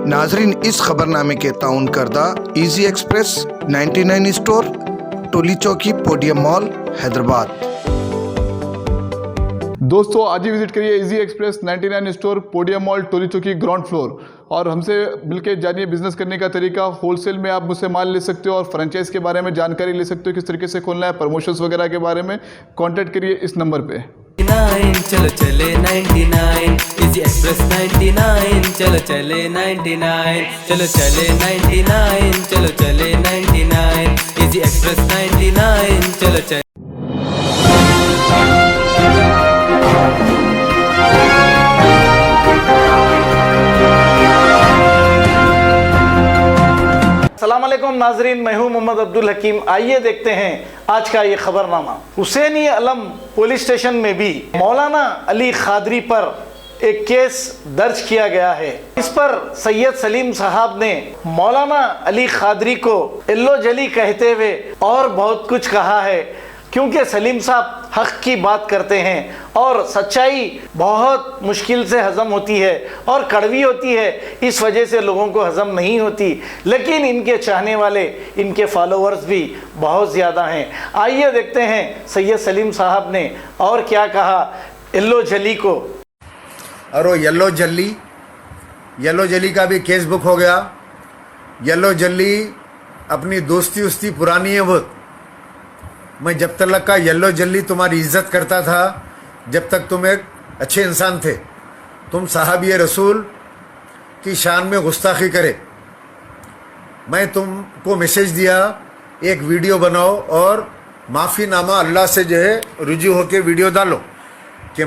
नाजरीन, इस खबरनामे के ताउन करदा इजी एक्सप्रेस 99 स्टोर, टोली चौकी, पोडियम मॉल, हैदराबाद। दोस्तों आज ही विजिट करिए easy express 99 store, podium mall, Toli Chowki, ground floor, और हमसे मिलकर जानिए बिजनेस करने का तरीका। होलसेल में आप मुझसे माल ले सकते हो और फ्रेंचाइज के बारे में जानकारी ले सकते हो, किस तरीके से खोलना है, प्रमोशंस वगैरह के बारे में कांटेक्ट करिए इस नंबर पे। चलो चले 99 इजी एक्सप्रेस 99, चलो चले 99, चलो चले 99, चलो चले 99 इजी एक्सप्रेस 99, चलो चले। अस्सलामुअलैकुम नाजरीन, मैं हूं मोहम्मद अब्दुल हकीम। आइए देखते हैं आज का ये खबरनामा। हुसैनी अलम पुलिस स्टेशन में भी मौलाना अली खादरी पर एक केस दर्ज किया गया है। इस पर सैयद सलीम साहब ने मौलाना अली खादरी को एल्लो जली कहते हुए और बहुत कुछ कहा है, क्योंकि सलीम साहब हक की बात करते हैं और सच्चाई बहुत मुश्किल से हज़म होती है और कड़वी होती है, इस वजह से लोगों को हज़म नहीं होती। लेकिन इनके चाहने वाले, इनके फॉलोअर्स भी बहुत ज़्यादा हैं। आइए देखते हैं सैयद सलीम साहब ने और क्या कहा येल्लो जली को। और वो येल्लो जली का भी केस बुक हो गया। येल्लो जली अपनी दोस्ती उस्ती पुरानी है बहुत। मैं जब तक का येल्लो जली तुम्हारी इज्जत करता था, जब तक तुम एक अच्छे इंसान थे। तुम साहबी रसूल की शान में गुस्ताखी करे, मैं तुमको मैसेज दिया एक वीडियो बनाओ और माफ़ीनामा अल्लाह से जो है रुजू होके वीडियो डालो कि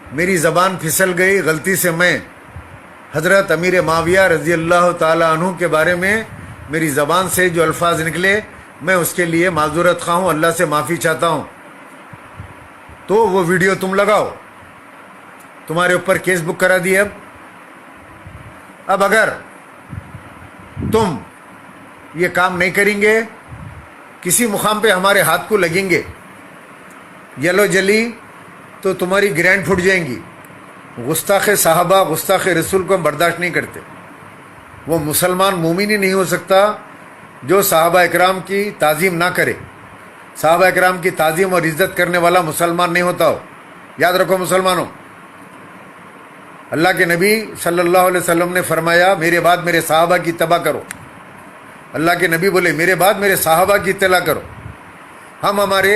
मेरी ज़बान फिसल गई, गलती से मैं हज़रत अमीर माविया रज़ी अल्लाह ताला अन्हु के बारे में मेरी ज़बान से जो अल्फाज निकले, मैं उसके लिए माजूरत खा हूँ, अल्लाह से माफ़ी चाहता हूँ। तो वो वीडियो तुम लगाओ, तुम्हारे ऊपर केस बुक करा दिए। अब अगर तुम ये काम नहीं करेंगे, किसी मुकाम पे हमारे हाथ को लगेंगे येलो जली, तो तुम्हारी ग्रैंड फूट जाएंगी। गुस्ताख़ साहबा, गुस्ताख़ रसूल को हम बर्दाश्त नहीं करते। वो मुसलमान मोमिन ही नहीं हो सकता जो साहबा इकराम की ताज़ीम ना करे। साहबा इकराम की ताज़ीम और इज़्ज़त करने वाला मुसलमान नहीं होता हो। याद रखो मुसलमानों, अल्लाह के नबी सल्लल्लाहु अलैहि वसल्लम ने फरमाया, मेरे बाद मेरे साहबा की इत्तबा करो। अल्लाह के नबी बोले, मेरे बाद मेरे साहबा की इत्तबा करो। हम हमारे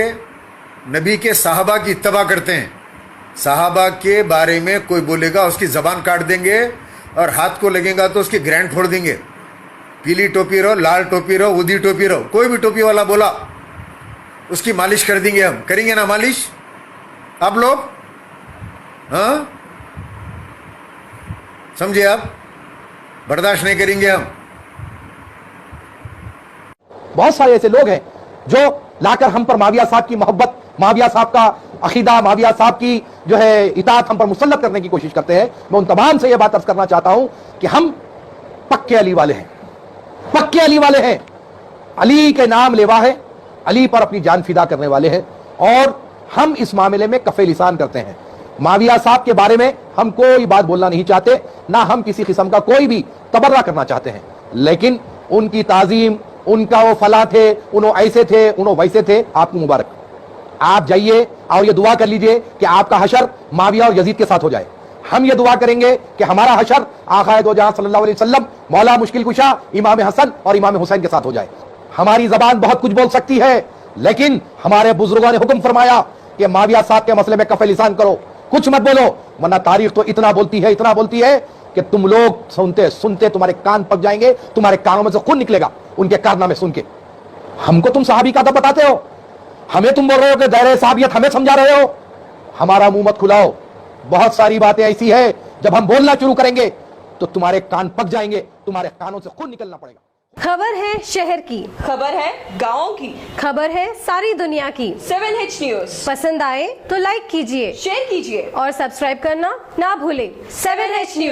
नबी के साहबा की इत्तबा करते हैं। साहबा के बारे में कोई बोलेगा उसकी ज़बान काट देंगे और हाथ को लगेगा तो उसकी ग्रैंड फोड़ देंगे। पीली टोपी रहो, लाल टोपी रहो, ऊदी टोपी रहो, कोई भी टोपी वाला बोला उसकी मालिश कर देंगे। हम करेंगे ना मालिश? आप लोग हाँ समझे? आप बर्दाश्त नहीं करेंगे हम। बहुत सारे ऐसे लोग हैं जो लाकर हम पर माविया साहब की मोहब्बत, माविया साहब का अकीदा, माविया साहब की जो है इताअत हम पर मुसल्लत करने की कोशिश करते हैं। मैं उन तमाम से यह बात अर्ज करना चाहता हूं कि हम पक्के अली वाले हैं, पक्के अली वाले हैं। अली के नाम लेवा है, अली पर अपनी जान फिदा करने वाले हैं और हम इस मामले में कफे लिसान करते हैं। माविया साहब के बारे में हम कोई बात बोलना नहीं चाहते, ना हम किसी किस्म का कोई भी तबर्रा करना चाहते हैं, लेकिन उनकी ताजीम, उनका वो फला थे, उन्होंने ऐसे थे, उन्होंने वैसे थे, आपको मुबारक। आप जाइए और ये दुआ कर लीजिए कि आपका हशर माविया और यजीद के साथ हो जाए। हम ये दुआ करेंगे कि हमारा हशर आक़ाए दो जहां सल्लल्लाहु अलैहि वसल्लम, मौला मुश्किल कुशा इमाम हसन और इमाम हुसैन के साथ हो जाए। हमारी जबान बहुत कुछ बोल सकती है, लेकिन हमारे बुजुर्गों ने हुक्म फरमाया कि माविया साहब के मसले में कफे लिसान करो, कुछ मत बोलो, वरना तारीख तो इतना बोलती है, इतना बोलती है कि तुम लोग सुनते सुनते तुम्हारे कान पक जाएंगे, तुम्हारे कानों में से खून निकलेगा उनके कारनामे सुन के। हमको तुम साहबी का अदब बताते हो, हमें तुम बोल रहे हो कि दायरे साहबियत हमें समझा रहे हो। हमारा मुंह मत खुलाओ। बहुत सारी बातें ऐसी है जब हम बोलना शुरू करेंगे तो तुम्हारे कान पक जाएंगे, तुम्हारे कानों से खून निकलना पड़ेगा। खबर है शहर की, खबर है गाँव की, खबर है सारी दुनिया की। 7H न्यूज़ पसंद आए तो लाइक कीजिए, शेयर कीजिए और सब्सक्राइब करना ना भूलें। 7H news.